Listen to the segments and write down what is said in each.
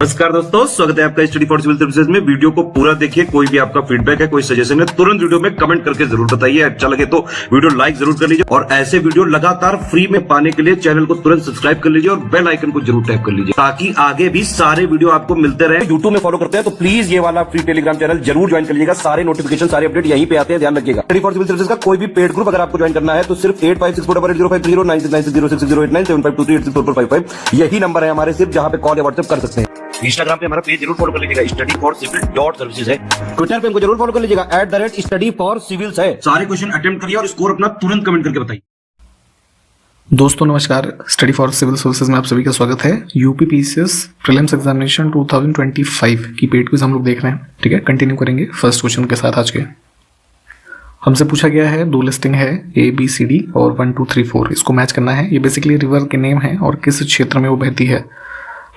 नमस्कार दोस्तों, स्वागत है आपका स्टडी फॉर सिविल सर्विसेज में। वीडियो को पूरा देखिए। कोई भी आपका फीडबैक है, कोई सजेशन है, तुरंत वीडियो में कमेंट करके जरूर बताइए। अच्छा लगे तो वीडियो लाइक जरूर कर लीजिए और ऐसे वीडियो लगातार फ्री में पाने के लिए चैनल को तुरंत सब्सक्राइब कर लीजिए और बेल आइकन को जरूर टैप कर लीजिए ताकि आगे भी सारे वीडियो आपको मिलते रहे। यूट्यूब में फॉलो करते हैं तो प्लीज ये वाला फ्री टेलीग्राम चैनल जरूर ज्वाइन कर लीजिएगा। सारे नोटिफिकेशन, सारे अपडेट यहीं पे आते हैं, ध्यान रखिएगा। स्टडी फॉर सिविल सर्विसेज का कोई भी पेड ग्रुप अगर आपको ज्वाइन करना है तो सिर्फ 8564805096906503860455 यही नंबर है हमारे, सिर्फ जहां पे कॉल या व्हाट्सएप कर सकते हैं। इंस्टाग्राम पे हमारा पेज जरूर फॉलो कर लीजिएगा, स्टडी फॉर सिविल .सर्विसेज है। ट्विटर पे हमको जरूर फॉलो कर लीजिएगा, @study for civils है। सारे क्वेश्चन अटेम्प्ट करिए और स्कोर अपना तुरंत कमेंट करके बताइए। दोस्तों नमस्कार, स्टडी फॉर सिविल सर्विसेज में आप सभी का स्वागत है। यूपी पीसीएस प्रीलिम्स एग्जामिनेशन 2025 की पेड क्विज हम लोग देख रहे हैं। ठीक है, कंटिन्यू करेंगे फर्स्ट क्वेश्चन के साथ। आज के हमसे पूछा गया है, दो लिस्टिंग है ABCD और 1 2 3 4, इसको मैच करना है। ये बेसिकली रिवर के नेम है और किस क्षेत्र में वो बहती है।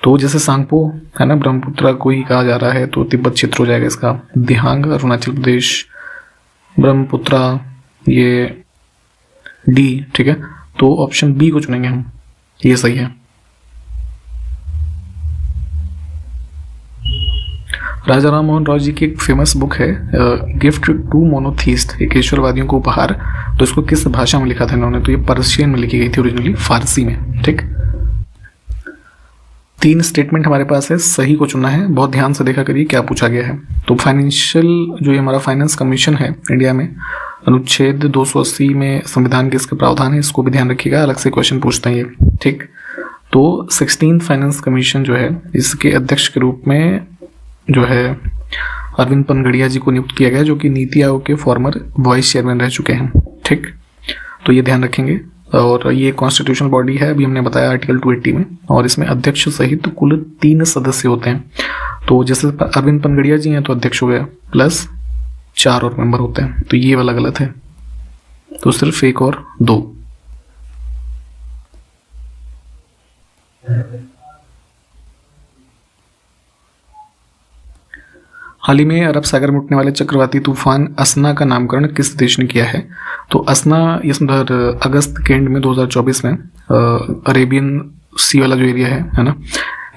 तो जैसे सांगपो है ना, ब्रह्मपुत्र को ही कहा जा रहा है तो तिब्बत क्षेत्र हो जाएगा इसका। दिहांग अरुणाचल प्रदेश, ब्रह्मपुत्र ये डी। ठीक है, तो ऑप्शन बी को चुनेंगे हम, ये सही है। राजा राम मोहन राय जी की एक फेमस बुक है गिफ्ट टू मोनोथीस्ट, एक ईश्वरवादियों को उपहार। तो इसको किस भाषा में लिखा था इन्होंने? तो ये पर्शियन में लिखी गई थी ओरिजिनली, फारसी में। ठीक, 3 स्टेटमेंट हमारे पास है, सही को चुनना है। बहुत ध्यान से देखा करिए क्या पूछा गया है। तो फाइनेंशियल जो ये हमारा फाइनेंस कमीशन है इंडिया में, अनुच्छेद 280 में संविधान के इसके प्रावधान है, इसको भी ध्यान रखिएगा, अलग से क्वेश्चन पूछते हैं ये। ठीक, तो 16 फाइनेंस कमीशन जो है इसके अध्यक्ष के रूप में जो है अरविंद पनगड़िया जी को नियुक्त किया गया, जो कि नीति आयोग के फॉर्मर वाइस चेयरमैन रह चुके हैं। ठीक, तो ये ध्यान रखेंगे। और ये कॉन्स्टिट्यूशनल बॉडी है, अभी हमने बताया आर्टिकल 280 में, और इसमें अध्यक्ष सहित कुल 3 सदस्य होते हैं। तो जैसे अरविंद पनगड़िया जी हैं तो अध्यक्ष हो गया, प्लस 4 और मेंबर होते हैं। तो ये वाला गलत है, तो सिर्फ 1 और 2। हाल ही में अरब सागर में उठने वाले चक्रवाती तूफान असना का नामकरण किस देश ने किया है? तो असना इस अगस्त के एंड में 2024 में अरेबियन सी वाला जो एरिया है ना,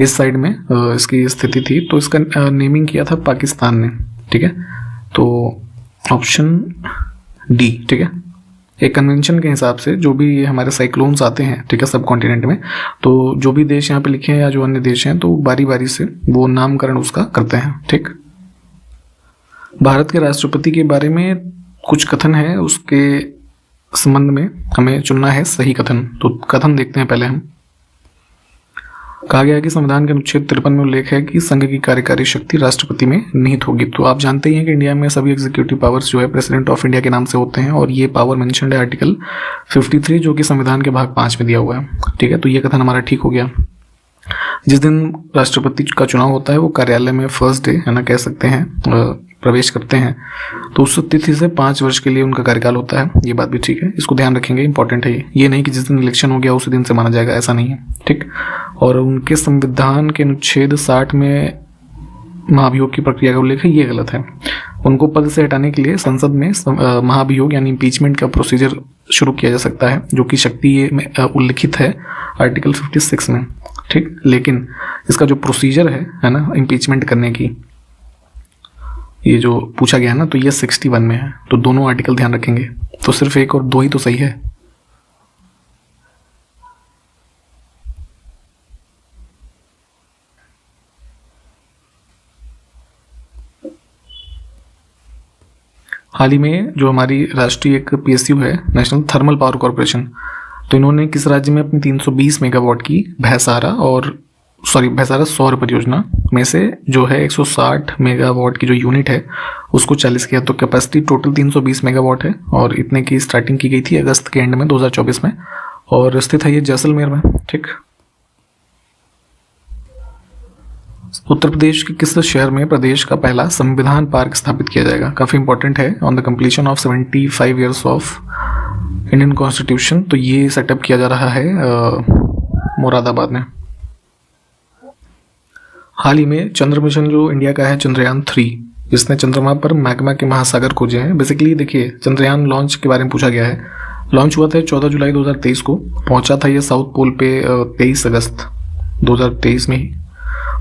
इस साइड में इसकी स्थिति थी। तो इसका नेमिंग किया था पाकिस्तान ने। ठीक है, तो ऑप्शन डी। ठीक है, एक कन्वेंशन के हिसाब से जो भी हमारे साइक्लोन्स आते हैं, ठीक है, सब कॉन्टिनेंट में, तो जो भी देश यहाँ पे लिखे हैं या जो अन्य देश हैं तो बारी बारी से वो नामकरण उसका करते हैं। ठीक, भारत के राष्ट्रपति के बारे में कुछ कथन है, उसके संबंध में हमें चुनना है सही कथन। तो कथन देखते हैं पहले हम। कहा गया है कि संविधान के अनुच्छेद 53 में उल्लेख है कि संघ की कार्यकारी शक्ति राष्ट्रपति में निहित होगी। तो आप जानते ही हैं कि इंडिया में सभी एग्जीक्यूटिव पावर्स जो है प्रेसिडेंट ऑफ इंडिया के नाम से होते हैं, और ये पावर मेंशन्ड है आर्टिकल 53 जो कि संविधान के भाग 5 में दिया हुआ है। ठीक है, तो ये कथन हमारा ठीक हो गया। जिस दिन राष्ट्रपति का चुनाव होता है वो कार्यालय में फर्स्ट डे है ना, कह सकते हैं, प्रवेश करते हैं। तो उस तिथि से 5 वर्ष के लिए उनका कार्यकाल होता है। ये बात भी ठीक है, इसको ध्यान रखेंगे, इंपॉर्टेंट है ये नहीं कि जिस दिन इलेक्शन हो गया उसी दिन से माना जाएगा, ऐसा नहीं है। ठीक, और उनके संविधान के अनुच्छेद 60 में महाभियोग की प्रक्रिया का उल्लेख है, ये गलत है। उनको पद से हटाने के लिए संसद में महाभियोग यानी इम्पीचमेंट का प्रोसीजर शुरू किया जा सकता है, जो कि शक्ति में उल्लिखित है आर्टिकल 56 में। ठीक, लेकिन इसका जो प्रोसीजर है ना इम्पीचमेंट करने की, ये जो पूछा गया है ना, तो ये 61 में है। तो दोनों आर्टिकल ध्यान रखेंगे। तो सिर्फ 1 और 2 ही तो सही है। हाल ही में जो हमारी राष्ट्रीय एक PSU है, नेशनल थर्मल पावर कॉर्पोरेशन, तो इन्होंने किस राज्य में अपनी 320 मेगावाट की भैंसारा सौर परियोजना में से जो है 160 मेगावाट की जो यूनिट है उसको 40 किया। तो कैपेसिटी टोटल 320 मेगावाट है और इतने की स्टार्टिंग की गई थी अगस्त के एंड में 2024 में, और स्थित है ये जैसलमेर में। ठीक, उत्तर प्रदेश के किस शहर में प्रदेश का पहला संविधान पार्क स्थापित किया जाएगा? काफी इंपॉर्टेंट है। On the completion of 75 years of Indian constitution, तो ये सेटअप किया जा रहा है मुरादाबाद में। हाल ही में चंद्र मिशन जो इंडिया का है, चंद्रयान 3, जिसने चंद्रमा पर मैग्मा के महासागर खोजे हैं। बेसिकली देखिए, चंद्रयान लॉन्च के बारे में पूछा गया है। लॉन्च हुआ था 14 जुलाई 2023 को, पहुंचा था ये साउथ पोल पे 23 अगस्त 2023 में ही।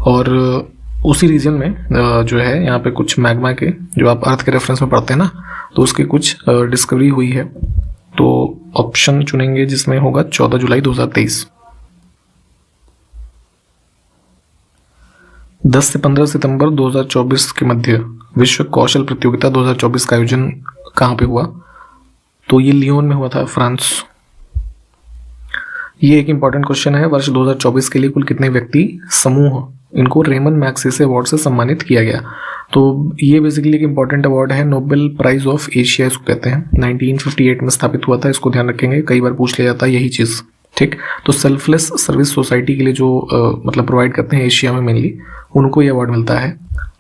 और उसी रीजन में जो है यहाँ पे कुछ मैग्मा के, जो आप अर्थ के रेफरेंस में पढ़ते हैं ना, तो उसकी कुछ डिस्कवरी हुई है। तो ऑप्शन चुनेंगे जिसमें होगा 14 जुलाई 2023। 10 से 15 सितंबर 2024 के मध्य विश्व कौशल प्रतियोगिता 2024 का आयोजन कहाँ पे हुआ? तो ये लियोन में हुआ था, फ्रांस। ये एक इंपॉर्टेंट क्वेश्चन है। वर्ष 2024 के लिए कुल कितने व्यक्ति समूह, इनको रेमन मैग्सेसे अवार्ड से सम्मानित किया गया? तो ये बेसिकली एक इंपॉर्टेंट अवार्ड है, नोबेल प्राइज ऑफ एशिया इसको कहते हैं। 1958 में स्थापित हुआ था, इसको ध्यान रखेंगे, कई बार पूछ लिया जाता है यही चीज़, ठीक। तो सेल्फलेस सर्विस सोसाइटी के लिए जो मतलब प्रोवाइड करते हैं एशिया में मेनली, उनको ये अवार्ड मिलता है।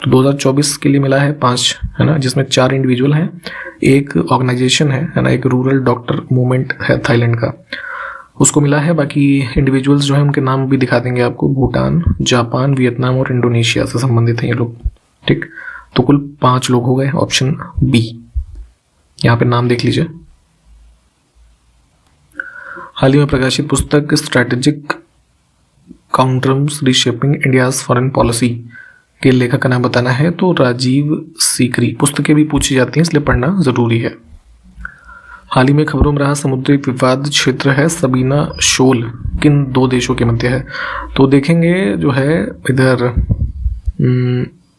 तो 2024 के लिए मिला है 5, है ना, जिसमें 4 इंडिविजुअल हैं, एक ऑर्गेनाइजेशन है ना, एक रूरल डॉक्टर मूवमेंट है थाईलैंड का, उसको मिला है। बाकी इंडिविजुअल्स जो है उनके नाम भी दिखा देंगे आपको, भूटान, जापान, वियतनाम और इंडोनेशिया से संबंधित हैं ये लोग, ठीक। तो कुल 5 लोग हो गए, ऑप्शन बी। यहाँ पे नाम देख लीजिए। हाल ही में प्रकाशित पुस्तक strategic countermoves reshaping India's foreign policy के लेखक का नाम बताना है। तो राजीव सीकरी। पुस्तकें भी पूछी जाती हैं इसलिए पढ़ना जरूरी है। हाल ही में खबरों में रहा समुद्री विवाद क्षेत्र है सबीना शोल, किन 2 देशों के मध्य है? तो देखेंगे जो है इधर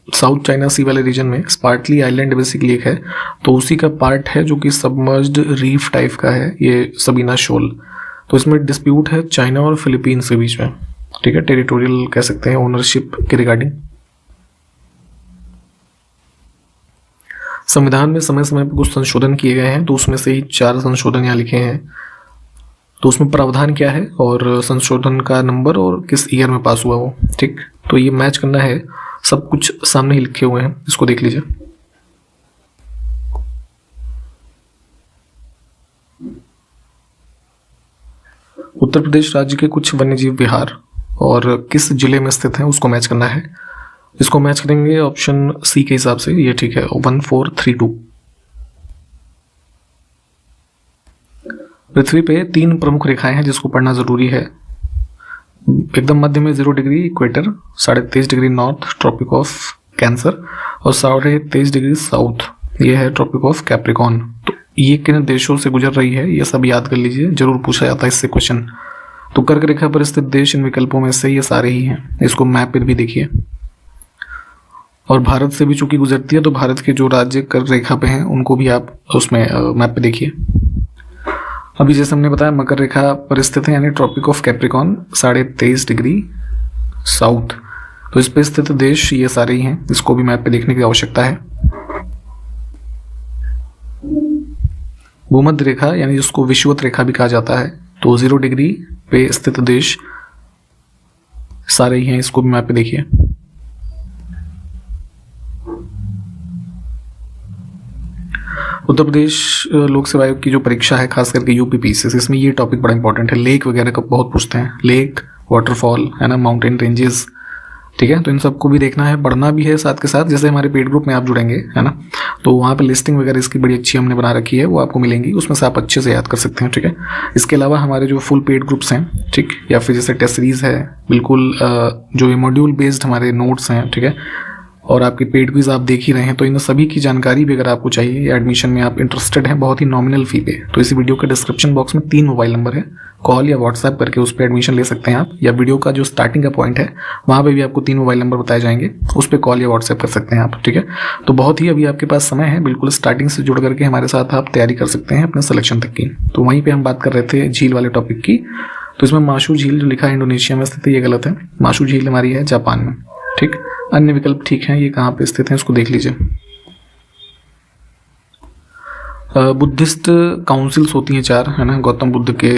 साउथ चाइना सी वाले रीजन में स्पार्टली आइलैंड बेसिकली एक है, तो उसी का पार्ट है जो कि सबमर्ज्ड रीफ टाइप का है, ये सबीना शोल। तो इसमें डिस्प्यूट है चाइना और फिलीपींस के बीच में, ठीक है, टेरिटोरियल कह सकते हैं, ओनरशिप के रिगार्डिंग। संविधान में समय समय पर कुछ संशोधन किए गए हैं, तो उसमें से ही 4 संशोधन यहाँ लिखे हैं। तो उसमें प्रावधान क्या है और संशोधन का नंबर और किस ईयर में पास हुआ वो, ठीक। तो ये मैच करना है, सब कुछ सामने ही लिखे हुए हैं, इसको देख लीजिए। उत्तर प्रदेश राज्य के कुछ वन्यजीव विहार और किस जिले में स्थित हैं उसको मैच करना है। इसको मैच करेंगे ऑप्शन सी के हिसाब से, ये ठीक है, 1432। पृथ्वी पे 3 प्रमुख रेखाएं हैं जिसको पढ़ना जरूरी है। एकदम मध्य में 0 degree equator, 23.5 degree north tropic of cancer और 23.5 डिग्री साउथ, ये है ट्रॉपिक ऑफ कैप्रिकॉन। तो ये किन देशों से गुजर रही है ये सब याद कर लीजिए, जरूर पूछा जाता है इससे क्वेश्चन। तो कर्क रेखा पर स्थित देश इन विकल्पों में से ये सारे ही हैं, इसको मैप पे भी देखिए। और भारत से भी चूंकि गुजरती है तो भारत के जो राज्य कर्क रेखा पे हैं उनको भी आप उसमें मैप पे देखिए। अभी जैसे हमने बताया मकर रेखा पर स्थित है, यानी tropic of capricorn 23.5 degree south, तो इस पे स्थित देश ये सारे ही हैं, इसको भी मैप पे देखने की आवश्यकता है। भूमध्य रेखा यानी जिसको विषुवत रेखा भी कहा जाता है, तो 0 डिग्री पे स्थित देश सारे ही हैं, इसको भी मैप पे देखिए। उत्तर प्रदेश लोक सेवा आयोग की जो परीक्षा है खास करके यूपीपीसीएस, इसमें ये टॉपिक बड़ा इंपॉर्टेंट है। लेक वगैरह का बहुत पूछते हैं, लेक, वाटरफॉल, है ना, माउंटेन रेंजेस, ठीक है। तो इन सबको भी देखना है, पढ़ना भी है साथ के साथ। जैसे हमारे पेड ग्रुप में आप जुड़ेंगे, है ना, तो वहाँ पे लिस्टिंग वगैरह इसकी बड़ी अच्छी हमने बना रखी है, वो आपको मिलेंगी, उसमें से आप अच्छे से याद कर सकते हैं, ठीक है। इसके अलावा हमारे जो फुल पेड ग्रुप्स हैं, ठीक, या फिर जैसे टेस्ट सीरीज है, बिल्कुल जो ये मॉड्यूल बेस्ड हमारे नोट्स हैं, ठीक है, और आपके पेड क्विज आप देख ही रहे हैं, तो इन सभी की जानकारी भी अगर आपको चाहिए या एडमिशन में आप इंटरेस्टेड हैं बहुत ही नॉमिनल फी पे, तो इसी वीडियो के डिस्क्रिप्शन बॉक्स में 3 मोबाइल नंबर है, कॉल या व्हाट्सएप करके उस पर एडमिशन ले सकते हैं आप, या वीडियो का जो स्टार्टिंग का पॉइंट है वहाँ पे भी आपको 3 मोबाइल नंबर बताए जाएंगे, उस पर कॉल या व्हाट्सएप कर सकते हैं आप, ठीक है। तो बहुत ही अभी आपके पास समय है, बिल्कुल स्टार्टिंग से जुड़ करके हमारे साथ आप तैयारी कर सकते हैं अपने सिलेक्शन तक की। तो वहीं पर हम बात कर रहे थे झील वाले टॉपिक की, तो इसमें माशू झील जो लिखा है इंडोनेशिया में स्थित है, ये गलत है। माशू झील हमारी है जापान में, ठीक। अन्य विकल्प ठीक हैं, ये कहाँ पे स्थित हैं इसको देख लीजिए। बुद्धिस्ट काउंसिल्स होती हैं 4, है ना, गौतम बुद्ध के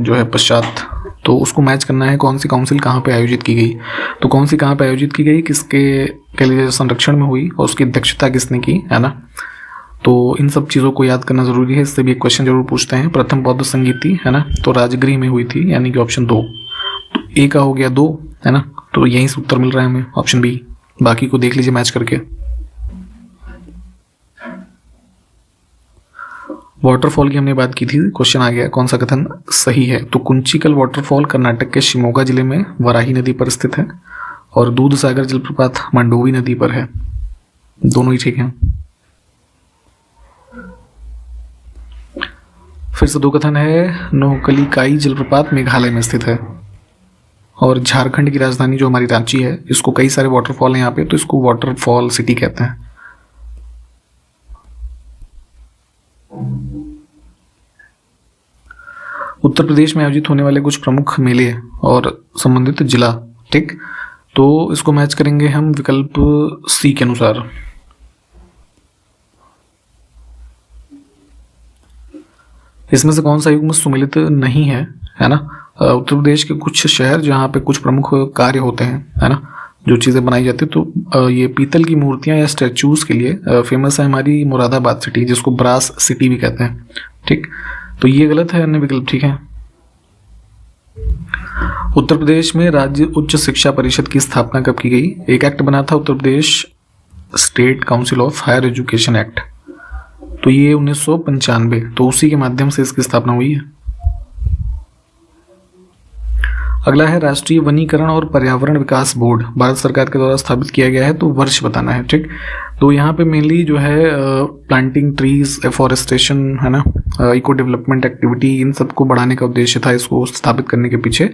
जो है पश्चात, तो उसको मैच करना है कौन सी काउंसिल कहाँ पे आयोजित की गई, तो कौन सी कहाँ पे आयोजित की गई, किसके के लिए संरक्षण में हुई और उसकी अध्यक्षता किसने की, है ना। तो इन सब चीज़ों को याद करना जरूरी है, इससे भी एक क्वेश्चन जरूर पूछते हैं। प्रथम बौद्ध संगीति, है ना, तो राजगृह में हुई थी, यानी कि ऑप्शन 2। तो ए का हो गया 2, है ना, तो यहीं से उत्तर मिल रहा है हमें, ऑप्शन बी। बाकी को देख लीजिए मैच करके। वाटरफॉल की हमने बात की थी, क्वेश्चन आ गया कौन सा कथन सही है, तो कुंचिकल वाटरफॉल कर्नाटक के शिमोगा जिले में वराही नदी पर स्थित है और दूध सागर जलप्रपात मंडोवी नदी पर है। दोनों ही ठीक हैं। फिर से 2 कथन है। नोहकलिकाई जलप्रपात मेघालय में स्थित है। और झारखंड की राजधानी जो हमारी रांची है, इसको कई सारे वाटरफॉल हैं यहाँ पे, तो इसको वाटरफॉल सिटी कहते हैं। उत्तर प्रदेश में आयोजित होने वाले कुछ प्रमुख मेले और संबंधित जिला, ठीक, तो इसको मैच करेंगे हम विकल्प सी के अनुसार। इसमें से कौन सा युग्म सुमेलित नहीं है, है ना? उत्तर प्रदेश के कुछ शहर जहाँ पे कुछ प्रमुख कार्य होते हैं, है ना, जो चीज़ें बनाई जाती है, तो ये पीतल की मूर्तियाँ या स्टैचूज के लिए फेमस है हमारी मुरादाबाद सिटी, जिसको ब्रास सिटी भी कहते हैं, ठीक। तो ये गलत है, अन्य विकल्प ठीक है। उत्तर प्रदेश में राज्य उच्च शिक्षा परिषद की स्थापना कब की गई? एक एक्ट बना था, Uttar Pradesh state council of higher education act, तो ये 1995, तो उसी के माध्यम से इसकी स्थापना हुई है। अगला है राष्ट्रीय वनीकरण और पर्यावरण विकास बोर्ड भारत सरकार के द्वारा स्थापित किया गया है, तो वर्ष बताना है, ठीक। तो यहाँ पे मेनली जो है प्लांटिंग ट्रीज, एफॉरेस्टेशन, है ना, इको डेवलपमेंट एक्टिविटी, इन सबको बढ़ाने का उद्देश्य था इसको स्थापित करने के पीछे,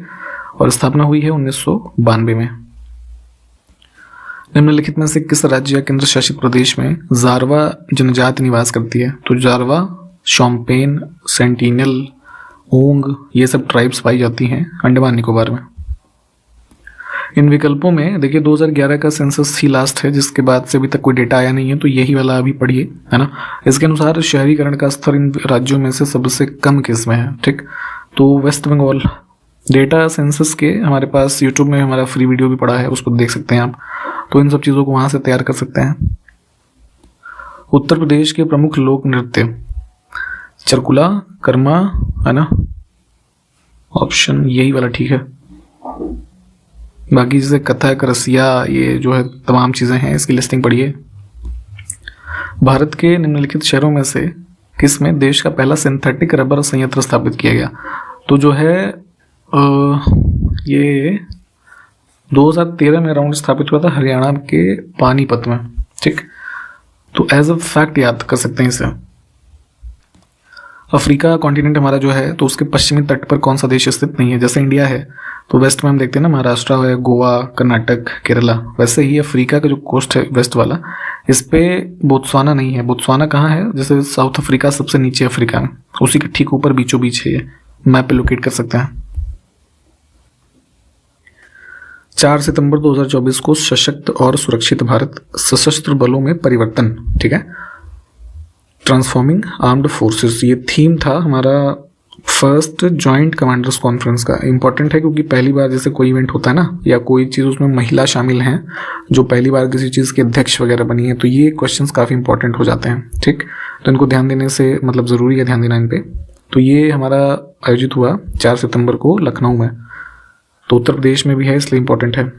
और स्थापना हुई है 1992 में। निम्नलिखित में से किस राज्य या केंद्र शासित प्रदेश में जारवा जनजाति निवास करती है? तो जारवा, शोम्पेन, सेंटिनल, ओंग, ये सब ट्राइब्स पाई जाती हैं अंडमान निकोबार में। इन विकल्पों में देखिए 2011 का सेंसस ही लास्ट है, जिसके बाद से अभी तक कोई डेटा आया नहीं है, तो यही वाला अभी पढ़िए, है ना। इसके अनुसार शहरीकरण का स्तर इन राज्यों में से सबसे कम किस में है, ठीक। तो वेस्ट बंगाल। डेटा सेंसस के हमारे पास यूट्यूब में हमारा फ्री वीडियो भी पड़ा है, उसको देख सकते हैं आप, तो इन सब चीज़ों को वहाँ से तैयार कर सकते हैं। उत्तर प्रदेश के प्रमुख लोक नृत्य चरकुला, कर्मा, है ना, ऑप्शन यही वाला ठीक है। बाकी जैसे कथक, रसिया, ये जो है तमाम चीज़ें हैं, इसकी लिस्टिंग पढ़िए। भारत के निम्नलिखित शहरों में से किस में देश का पहला सिंथेटिक रबर संयंत्र स्थापित किया गया? तो जो है ये 2013 में अराउंड स्थापित हुआ था हरियाणा के पानीपत में, ठीक। तो एज अ फैक्ट याद कर सकते हैं इसे। अफ्रीका कॉन्टिनेंट हमारा जो है, तो उसके पश्चिमी तट पर कौन सा देश स्थित नहीं है? जैसे इंडिया है तो वेस्ट में हम देखते हैं ना, महाराष्ट्र है, गोवा, कर्नाटक, केरला, वैसे ही अफ्रीका का जो कोस्ट है वेस्ट वाला, इस पे बोत्सवाना नहीं है। बोत्सवाना कहाँ है? जैसे साउथ अफ्रीका सबसे नीचे अफ्रीका में, उसी के ठीक ऊपर बीचों बीच है, ये मैप पे लोकेट कर सकते हैं। 4 सितंबर 2024 को सशक्त और सुरक्षित भारत सशस्त्र बलों में परिवर्तन, ठीक है, ट्रांसफॉर्मिंग आर्म्ड फोर्सेस, ये थीम था हमारा फर्स्ट जॉइंट कमांडर्स कॉन्फ्रेंस का। इंपॉर्टेंट है क्योंकि पहली बार जैसे कोई इवेंट होता है ना, या कोई चीज़ उसमें महिला शामिल हैं जो पहली बार किसी चीज़ के अध्यक्ष वगैरह बनी है, तो ये क्वेश्चंस काफ़ी इंपॉर्टेंट हो जाते हैं, ठीक। तो इनको ध्यान देने से मतलब ज़रूरी है ध्यान देना इन पे। तो ये हमारा आयोजित हुआ 4 सितंबर को लखनऊ में, तो उत्तर प्रदेश में भी है, इसलिए इंपॉर्टेंट है।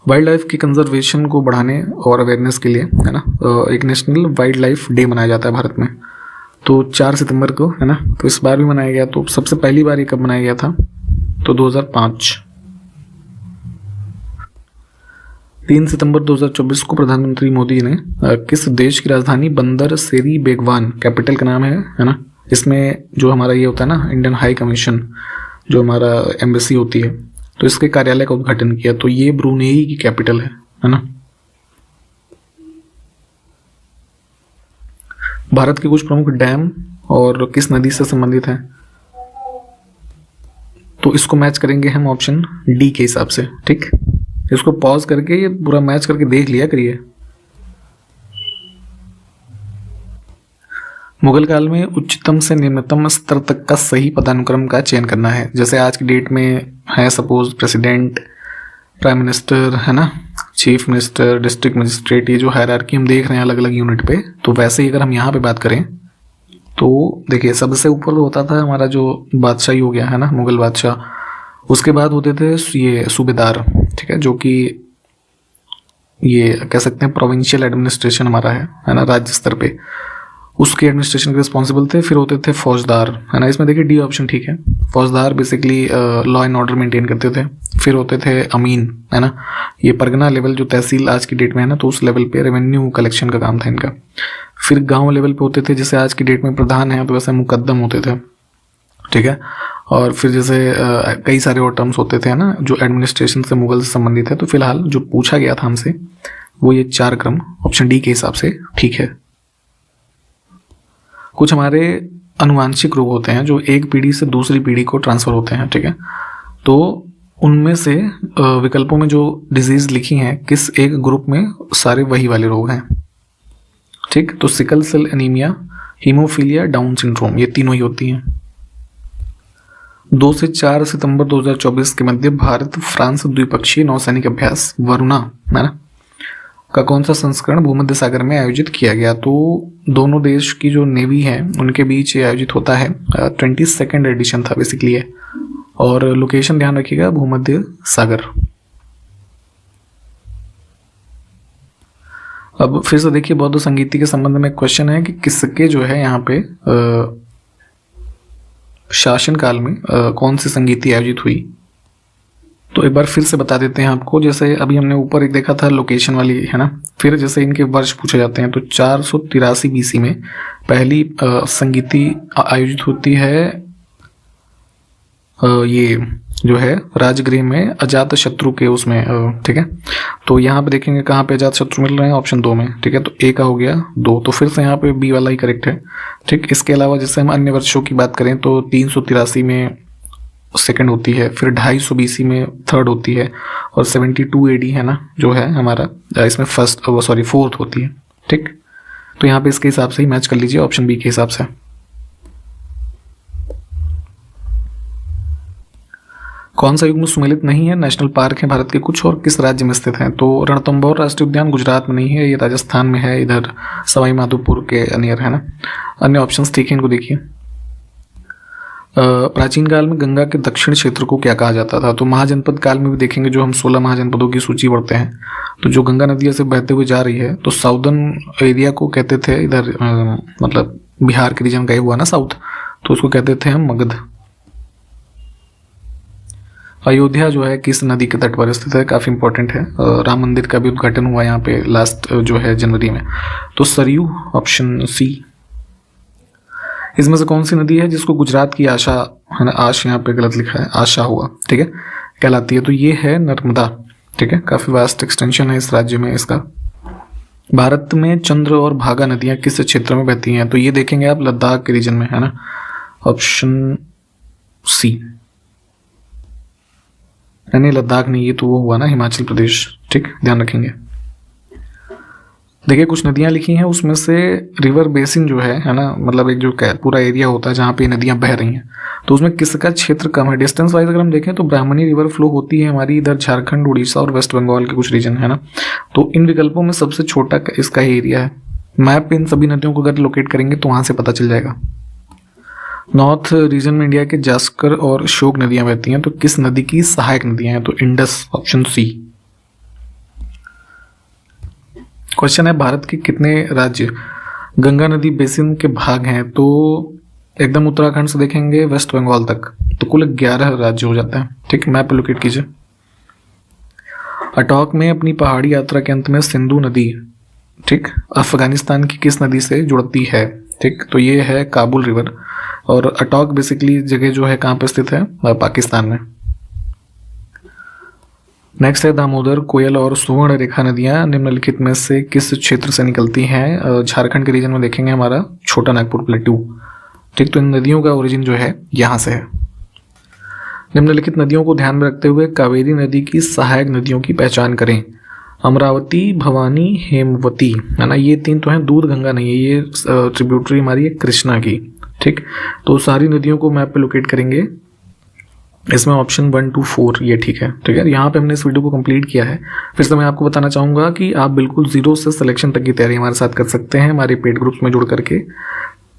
वाइल्ड लाइफ की कंजर्वेशन को बढ़ाने और अवेयरनेस के लिए, है ना, एक नेशनल वाइल्ड लाइफ डे मनाया जाता है भारत में, तो 4 सितंबर को, है ना। तो इस बार भी मनाया गया, तो सबसे पहली बार ये कब मनाया गया था? तो 2005। 3 सितंबर 2024 को प्रधानमंत्री मोदी ने किस देश की राजधानी बंदर सेरी बेगवान, कैपिटल का नाम है ना, इसमें जो हमारा ये होता है ना इंडियन हाई कमीशन, जो हमारा एम्बेसी होती है, तो इसके कार्यालय का उद्घाटन किया। तो ये ब्रुनेई की कैपिटल है ना। भारत के कुछ प्रमुख डैम और किस नदी से संबंधित हैं? तो इसको मैच करेंगे हम ऑप्शन डी के हिसाब से, ठीक। इसको पॉज करके ये पूरा मैच करके देख लिया करिए। मुगल काल में उच्चतम से निम्नतम स्तर तक का सही पदानुक्रम का चयन करना है। जैसे आज की डेट में है सपोज प्रेसिडेंट, प्राइम मिनिस्टर, है ना, चीफ मिनिस्टर, डिस्ट्रिक्ट मजिस्ट्रेट, ये जो हायरार्की हम देख रहे हैं अलग अलग यूनिट पे, तो वैसे ही अगर हम यहाँ पे बात करें तो देखिए सबसे ऊपर होता था हमारा जो बादशाही हो गया, है ना, मुगल बादशाह। उसके बाद होते थे ये सूबेदार, ठीक है, जो कि ये कह सकते हैं प्रोविंशियल एडमिनिस्ट्रेशन हमारा है ना, राज्य स्तर पे। उसके एडमिनिस्ट्रेशन के रिस्पॉन्सिबल थे। फिर होते थे फौजदार, है ना, इसमें देखिए डी ऑप्शन ठीक है। फौजदार basically law and order maintain करते थे। फिर होते थे अमीन, है ना, ये परगना लेवल जो तहसील आज की डेट में है ना, तो उस लेवल पे रेवेन्यू कलेक्शन का काम था इनका। फिर गांव लेवल पे होते थे, जैसे आज की डेट में प्रधान है तो वैसे मुकद्दम होते थे, ठीक है। और फिर जैसे कई सारे और टर्म्स होते थे, है ना, जो एडमिनिस्ट्रेशन से मुगल से संबंधित है। तो फिलहाल जो पूछा गया था हमसे वो ये 4 क्रम ऑप्शन डी के हिसाब से ठीक है। कुछ हमारे अनुवांशिक रोग होते हैं जो एक पीढ़ी से दूसरी पीढ़ी को ट्रांसफर होते हैं, ठीक है। तो उनमें से विकल्पों में जो डिजीज लिखी हैं किस एक ग्रुप में सारे वही वाले रोग हैं, ठीक। तो sickle cell anaemia, haemophilia, Down syndrome, ये तीनों ही होती हैं। 2 से 4 सितंबर 2024 के मध्य भारत फ्रांस द्विपक्षीय नौसैनिक अभ्यास वरुणा, है ना, का कौन सा संस्करण भूमध्य सागर में आयोजित किया गया। तो दोनों देश की जो नेवी है उनके बीच ये आयोजित होता है। 22nd एडिशन था बेसिकली है, और लोकेशन ध्यान रखिएगा भूमध्य सागर। अब फिर से देखिए बौद्ध संगीति के संबंध में क्वेश्चन है कि किसके जो है यहाँ पे शासन काल में कौन सी संगीति आयोजित हुई। तो एक बार फिर से बता देते हैं आपको, जैसे अभी हमने ऊपर एक देखा था लोकेशन वाली, है ना। फिर जैसे इनके वर्ष पूछे जाते हैं तो 483 BC में पहली संगीति आयोजित होती है, ये जो है राजगृह में अजात शत्रु के उसमें, ठीक है। तो यहाँ पे देखेंगे कहाँ पे अजात शत्रु मिल रहे हैं, ऑप्शन 2 में, ठीक है। तो ए का हो गया 2, तो फिर से यहाँ पे बी वाला ही करेक्ट है, ठीक। इसके अलावा जैसे हम अन्य वर्षों की बात करें तो 383 में सेकंड होती है, फिर 250 BC में थर्ड होती है, और 72 AD है ना जो है हमारा, इसमें फोर्थ होती है, ठीक। तो यहाँ पे इसके हिसाब से ही मैच कर लीजिए ऑप्शन बी के हिसाब से। कौन सा युग्म सुमेलित नहीं है, नेशनल पार्क है भारत के कुछ, और किस राज्य में स्थित है। तो रणथंभौर राष्ट्रीय उद्यान गुजरात में नहीं है, ये राजस्थान में है, इधर सवाई माधोपुर के नियर, है ना। अन्य ऑप्शंस ठीक है, इनको देखिए। प्राचीन काल में गंगा के दक्षिण क्षेत्र को क्या कहा जाता था। तो महाजनपद काल में भी देखेंगे, जो हम 16 महाजनपदों की सूची पढ़ते हैं, तो जो गंगा नदी से बहते हुए जा रही है तो साउदर्न एरिया को कहते थे, इधर मतलब बिहार के रीजन का ही हुआ ना साउथ, तो उसको कहते थे हम मगध। अयोध्या जो है किस नदी के तट पर स्थित है, काफी इंपॉर्टेंट है। राम मंदिर का भी उद्घाटन हुआ यहाँ पे लास्ट जो है जनवरी में, तो सरयू, ऑप्शन सी। इसमें से कौन सी नदी है जिसको गुजरात की आशा, है ना, आश यहाँ पे गलत लिखा है, आशा हुआ, ठीक है, कहलाती है। तो ये है नर्मदा, ठीक है। काफी वास्ट एक्सटेंशन है इस राज्य में इसका। भारत में चंद्र और भागा नदियां किस क्षेत्र में बहती हैं। तो ये देखेंगे आप लद्दाख के रीजन में, है ना, ऑप्शन सी। नहीं, लद्दाख नहीं, ये तो वो हुआ ना हिमाचल प्रदेश, ठीक, ध्यान रखेंगे। देखिए कुछ नदियां लिखी हैं, उसमें से रिवर बेसिन जो है ना, मतलब एक जो पूरा एरिया होता है जहाँ पे नदियां बह रही हैं, तो उसमें किसका क्षेत्र कम है। डिस्टेंस वाइज अगर हम देखें तो ब्राह्मणी रिवर फ्लो होती है हमारी इधर झारखंड, उड़ीसा और वेस्ट बंगाल के कुछ रीजन, है ना। तो इन विकल्पों में सबसे छोटा इसका ही एरिया है। मैप पे इन सभी नदियों को अगर लोकेट करेंगे तो वहां से पता चल जाएगा। नॉर्थ रीजन में इंडिया के जास्कर और शोक नदियां बहती हैं, तो किस नदी की सहायक नदियां हैं। तो इंडस, ऑप्शन सी। क्वेश्चन है भारत के कितने राज्य गंगा नदी बेसिन के भाग हैं। तो एकदम उत्तराखंड से देखेंगे वेस्ट बंगाल तक, तो कुल 11 राज्य हो जाते हैं, ठीक। मैप पे लोकेट कीजिए। अटॉक में अपनी पहाड़ी यात्रा के अंत में सिंधु नदी, ठीक, अफगानिस्तान की किस नदी से जुड़ती है, ठीक। तो ये है काबुल रिवर, और अटॉक बेसिकली जगह जो है कहाँ पे स्थित है, पाकिस्तान में। नेक्स्ट है दामोदर, कोयल और सुवर्ण रेखा नदियां निम्नलिखित में से किस क्षेत्र से निकलती हैं। झारखंड के रीजन में देखेंगे हमारा छोटा नागपुर प्लेटू, ठीक। तो इन नदियों का ओरिजिन जो है यहां से है। निम्नलिखित नदियों को ध्यान में रखते हुए कावेरी नदी की सहायक नदियों की पहचान करें। अमरावती, भवानी, हेमवती, है ना, ये 3 तो हैं। दूध गंगा नहीं है, ये ट्रिब्यूटरी हमारी है कृष्णा की, ठीक। तो सारी नदियों को मैप पे लोकेट करेंगे, इसमें ऑप्शन 1 to 4 ये ठीक है, ठीक है। यहाँ पे हमने इस वीडियो को कंप्लीट किया है। फिर से मैं आपको बताना चाहूँगा कि आप बिल्कुल 0 से सिलेक्शन तक की तैयारी हमारे साथ कर सकते हैं हमारे पेड ग्रुप्स में जुड़ करके,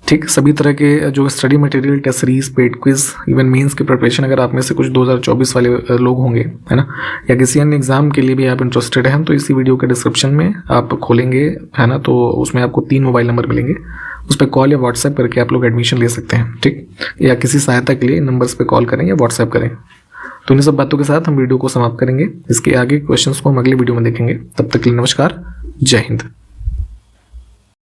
ठीक। सभी तरह के जो study material, test series, paid quiz, even mains की प्रिपरेशन, अगर आप में से कुछ 2024 वाले लोग होंगे, है ना, या किसी अन्य एग्जाम के लिए भी आप इंटरेस्टेड हैं, तो इसी वीडियो के डिस्क्रिप्शन में आप खोलेंगे, है ना, तो उसमें आपको 3 मोबाइल नंबर मिलेंगे। उस पर कॉल या व्हाट्सएप करके आप लोग एडमिशन ले सकते हैं, ठीक। या किसी सहायता के लिए नंबर्स पे कॉल करें या व्हाट्सएप करें। तो इन सब बातों के साथ हम वीडियो को समाप्त करेंगे। इसके आगे क्वेश्चंस को हम अगले वीडियो में देखेंगे। तब तक के लिए नमस्कार, जय हिंद।